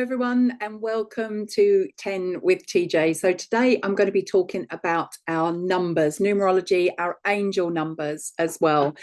everyone, and welcome to 10 with TJ. So today I'm going to be talking about our numbers, numerology, our angel numbers as well.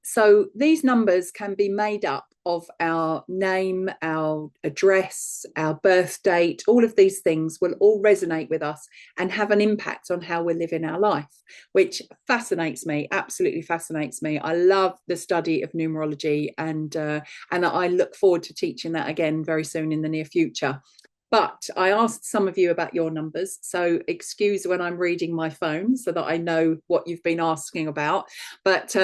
So these numbers can be made up of our name, our address, our birth date. All of these things will all resonate with us and have an impact on how we're living our life, which fascinates me, absolutely fascinates me. I love the study of numerology, and I look forward to teaching that again very soon in the near future. But I asked some of you about your numbers, so excuse when I'm reading my phone so that I know what you've been asking about. But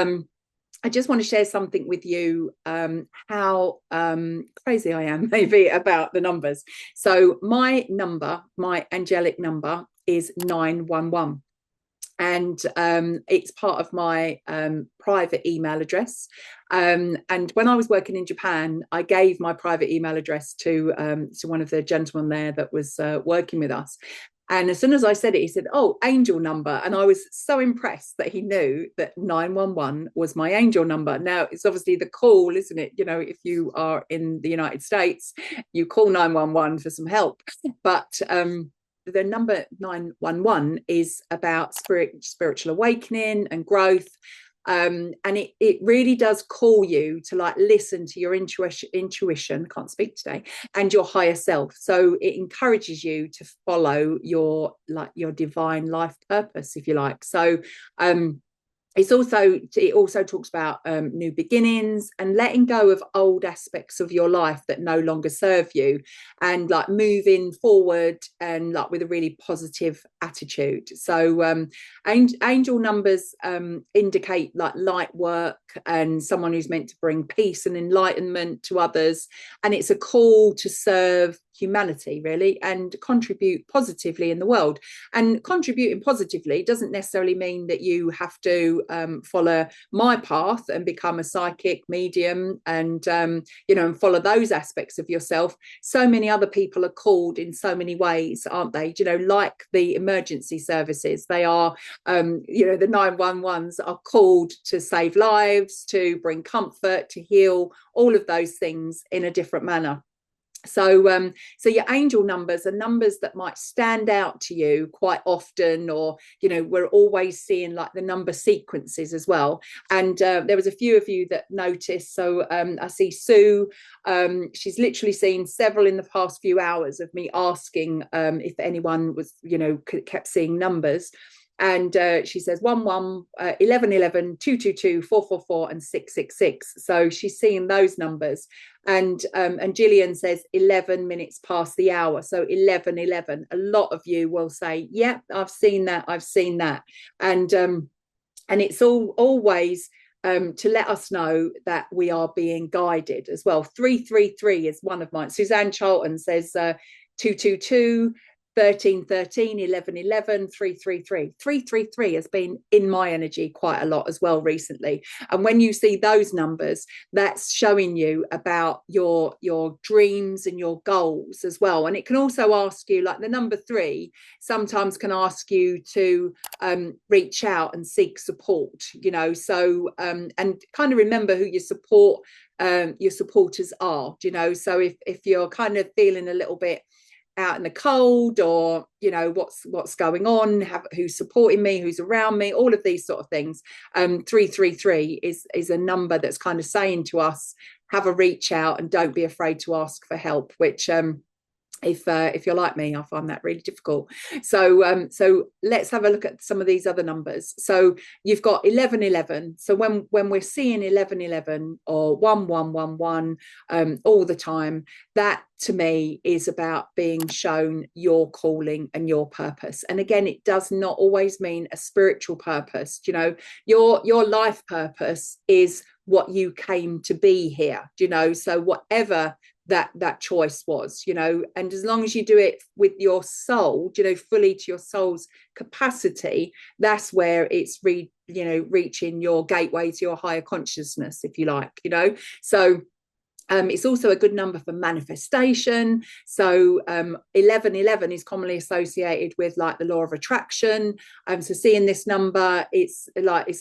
I just want to share something with you, how crazy I am maybe about the numbers. So my number, my angelic number is 911. And it's part of my private email address. And when I was working in Japan, I gave my private email address to one of the gentlemen there that was working with us. And as soon as I said it, he said, "Oh, angel number." And I was so impressed that he knew that 911 was my angel number. Now, it's obviously the call, isn't it? You know, if you are in the United States, you call 911 for some help. But the number 911 is about spiritual awakening and growth. And it really does call you to like listen to your intuition, can't speak today, and your higher self. So it encourages you to follow your divine life purpose, if you like. So it also talks about new beginnings and letting go of old aspects of your life that no longer serve you, and like moving forward and like with a really positive attitude. So angel numbers indicate like light work and someone who's meant to bring peace and enlightenment to others, and it's a call to serve humanity really and contribute positively in the world. And contributing positively doesn't necessarily mean that you have to follow my path and become a psychic medium and and follow those aspects of yourself. So many other people are called in so many ways, aren't they? Like the emergency services, they are the 911s are called to save lives, to bring comfort, to heal, all of those things in a different manner. So your angel numbers are numbers that might stand out to you quite often, or we're always seeing like the number sequences as well. And there was a few of you that noticed. So I see Sue, she's literally seen several in the past few hours of me asking if anyone was kept seeing numbers. And she says 11, 11, 222, 444, and 666. So she's seeing those numbers. And Gillian says 11 minutes past the hour. So 11:11. A lot of you will say, "Yeah, I've seen that. I've seen that." And it's always to let us know that we are being guided as well. 333 is one of mine. Suzanne Charlton says 222. 1313, 1111, 333. 333 has been in my energy quite a lot as well recently. And when you see those numbers, that's showing you about your dreams and your goals as well. And it can also ask you, like the number 3 sometimes can ask you to reach out and seek support, so and kind of remember who your supporters are, so if you're kind of feeling a little bit out in the cold, or what's going on, who's supporting me, who's around me, all of these sort of things. 333 is a number that's kind of saying to us, have a reach out and don't be afraid to ask for help, which if you're like me, I find that really difficult. So let's have a look at some of these other numbers. So you've got 1111. So when we're seeing 1111 or 1111 all the time, that to me is about being shown your calling and your purpose. And again, it does not always mean a spiritual purpose. Your life purpose is what you came to be here. So whatever that choice was, and as long as you do it with your soul, fully to your soul's capacity, that's where it's reaching your gateway to your higher consciousness, if you like. So It's also a good number for manifestation. So 1111 is commonly associated with like the law of attraction. So seeing this number, it's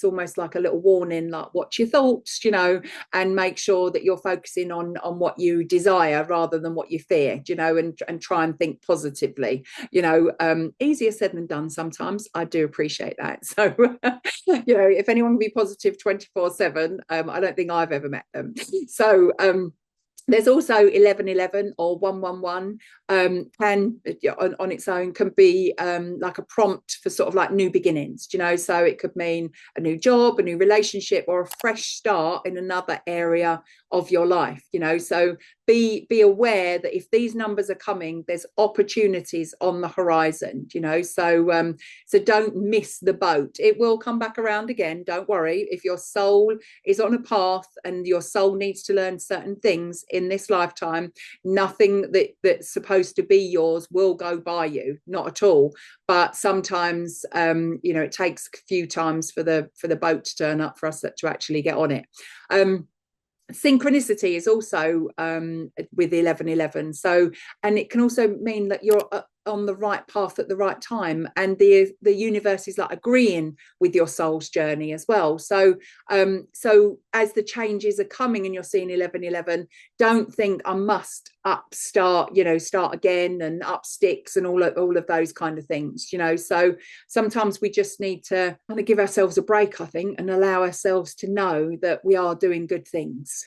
almost like a little warning, like watch your thoughts, and make sure that you're focusing on what you desire rather than what you fear, and try and think positively. Easier said than done sometimes. I do appreciate that. So if anyone can be positive 24/7, I don't think I've ever met them. So there's also 1111 or 111, can on its own can be like a prompt for sort of like new beginnings, so it could mean a new job, a new relationship, or a fresh start in another area of your life. So be aware that if these numbers are coming, there's opportunities on the horizon. So don't miss the boat. It will come back around again, don't worry. If your soul is on a path and your soul needs to learn certain things in this lifetime, nothing that's supposed to be yours will go by you, not at all. But sometimes it takes a few times for the boat to turn up for us to actually get on it. Synchronicity is also with 1111, so, and it can also mean that you're on the right path at the right time, and the universe is like agreeing with your soul's journey as well. So as the changes are coming and you're seeing 1111, don't think I must start again and up sticks and all of those kind of things. So sometimes we just need to kind of give ourselves a break, I think, and allow ourselves to know that we are doing good things.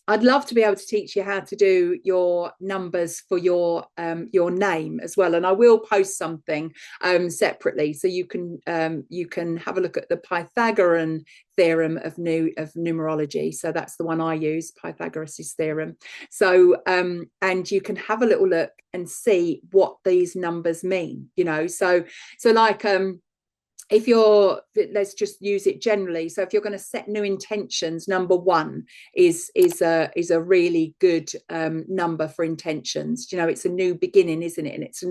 I'd love to be able to teach you how to do your numbers for your name as well, and I will post something separately, so you can have a look at the Pythagorean theorem of numerology. So that's the one I use, Pythagoras' theorem. So and you can have a little look and see what these numbers mean. So like if let's just use it generally. So if you're going to set new intentions, number 1 is a really good number for intentions. It's a new beginning, isn't it? And it's a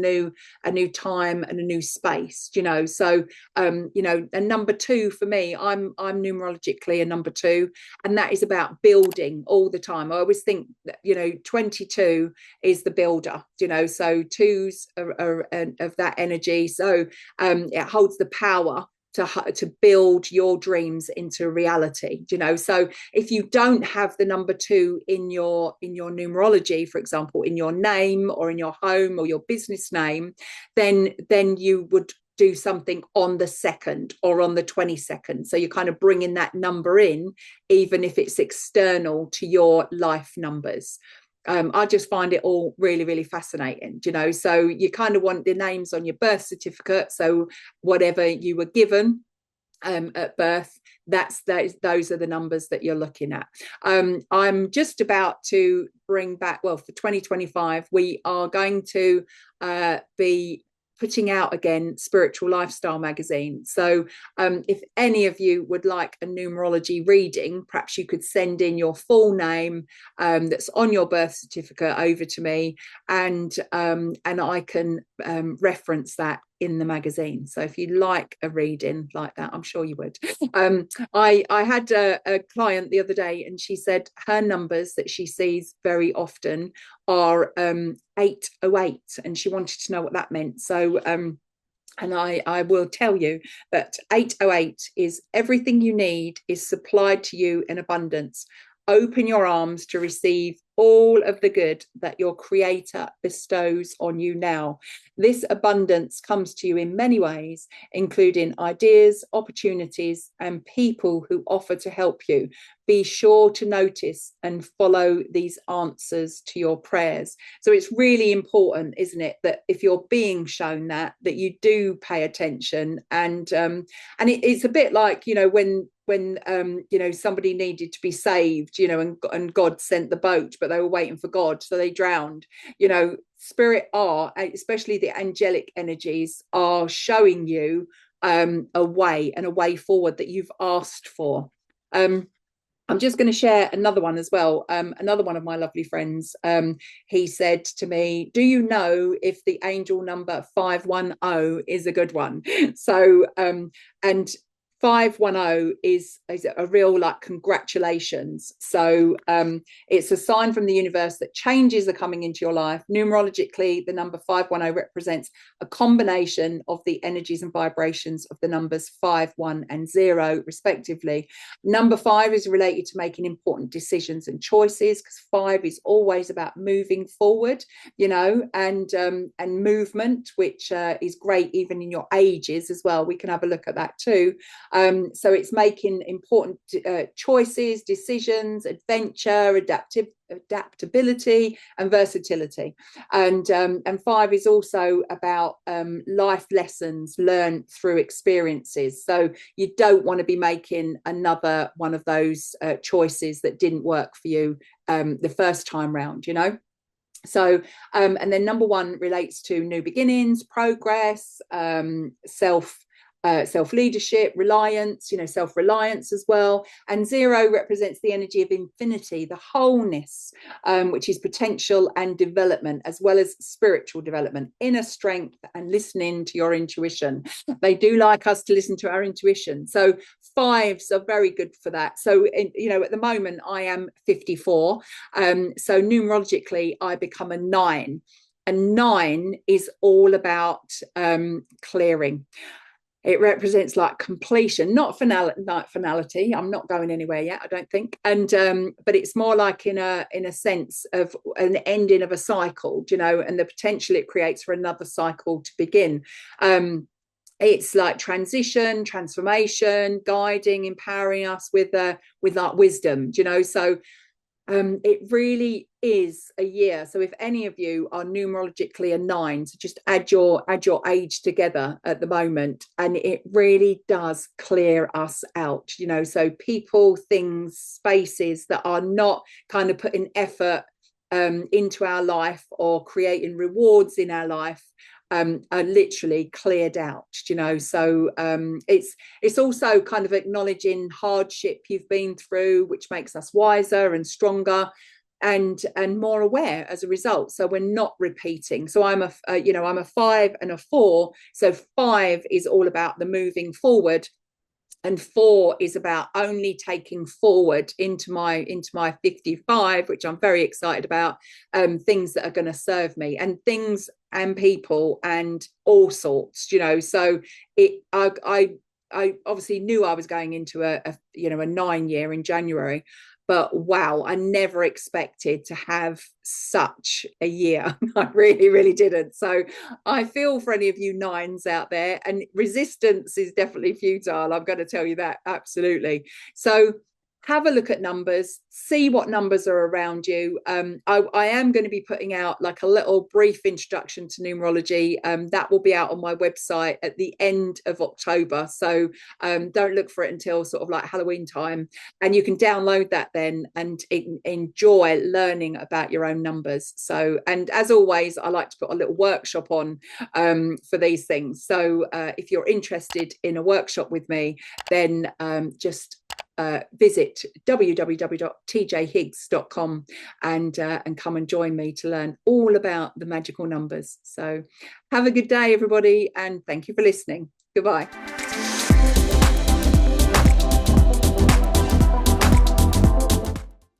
new time and a new space. So and number 2 for me, I'm numerologically a number 2, and that is about building all the time. I always think that 22 is the builder. So 2s are of that energy. So it holds the power to build your dreams into reality. So if you don't have the number 2 in your numerology, for example, in your name or in your home or your business name, then you would do something on the 2nd or on the 22nd. So you're kind of bringing that number in, even if it's external to your life numbers. I just find it all really, really fascinating, so you kind of want the names on your birth certificate. So whatever you were given at birth, those are the numbers that you're looking at. I'm just about to bring back, for 2025, we are going to be putting out again Spiritual Lifestyle magazine. So if any of you would like a numerology reading, perhaps you could send in your full name that's on your birth certificate over to me, and I can reference that in the magazine. So if you like a reading like that, I'm sure you would. I had a client the other day, and she said her numbers that she sees very often are 808, and she wanted to know what that meant. So and I will tell you that 808 is everything you need is supplied to you in abundance. Open your arms to receive all of the good that your creator bestows on you now. This abundance comes to you in many ways, including ideas, opportunities, and people who offer to help you. Be sure to notice and follow these answers to your prayers. So it's really important, isn't it, that if you're being shown that you do pay attention. And it's a bit like, when somebody needed to be saved, and God sent the boat, but they were waiting for God, so they drowned. Spirit especially the angelic energies, are showing you a way forward that you've asked for. I'm just going to share another one as well. Another one of my lovely friends, he said to me, do you know if the angel number 510 is a good one? So and 510 is a real like congratulations. So it's a sign from the universe that changes are coming into your life. Numerologically, the number 510 represents a combination of the energies and vibrations of the numbers 5, 1 and 0 respectively. Number 5 is related to making important decisions and choices, because 5 is always about moving forward, you know, and movement, which is great even in your ages as well. We can have a look at that too. So it's making important choices, decisions, adventure, adaptability and versatility. And 5 is also about life lessons learned through experiences. So you don't want to be making another one of those choices that didn't work for you the first time round, you know. So and then number 1 relates to new beginnings, progress, self-leadership, reliance, you know, self-reliance as well. And 0 represents the energy of infinity, the wholeness, which is potential and development, as well as spiritual development, inner strength, and listening to your intuition. They do like us to listen to our intuition. So 5s are very good for that. So, you know, at the moment I am 54. So numerologically, I become a 9. And 9 is all about clearing. It represents like completion, not finality. I'm not going anywhere yet, I don't think. And but it's more like in a sense of an ending of a cycle, you know, and the potential it creates for another cycle to begin. It's like transition, transformation, guiding, empowering us with like wisdom, you know. So it really is a year. So if any of you are numerologically a 9, so just add your age together at the moment, and it really does clear us out, you know. So people, things, spaces that are not kind of putting effort into our life or creating rewards in our life are literally cleared out, you know. So it's also kind of acknowledging hardship you've been through, which makes us wiser and stronger and more aware as a result. So we're not repeating. So I'm a 5 and a 4. So 5 is all about the moving forward, and 4 is about only taking forward into my 55, which I'm very excited about, things that are going to serve me, and things and people and all sorts, you know. So I obviously knew I was going into a 9 year in January, but wow, I never expected to have such a year. I really, really didn't. So I feel for any of you 9s out there, and resistance is definitely futile. I'm going to tell you that, absolutely. So have a look at numbers, see what numbers are around you. I am going to be putting out like a little brief introduction to numerology. That will be out on my website at the end of October. So don't look for it until sort of like Halloween time. And you can download that then and enjoy learning about your own numbers. So, and as always, I like to put a little workshop on for these things. So if you're interested in a workshop with me, then just visit www.tjhiggs.com and come and join me to learn all about the magical numbers. So have a good day, everybody, and thank you for listening. Goodbye.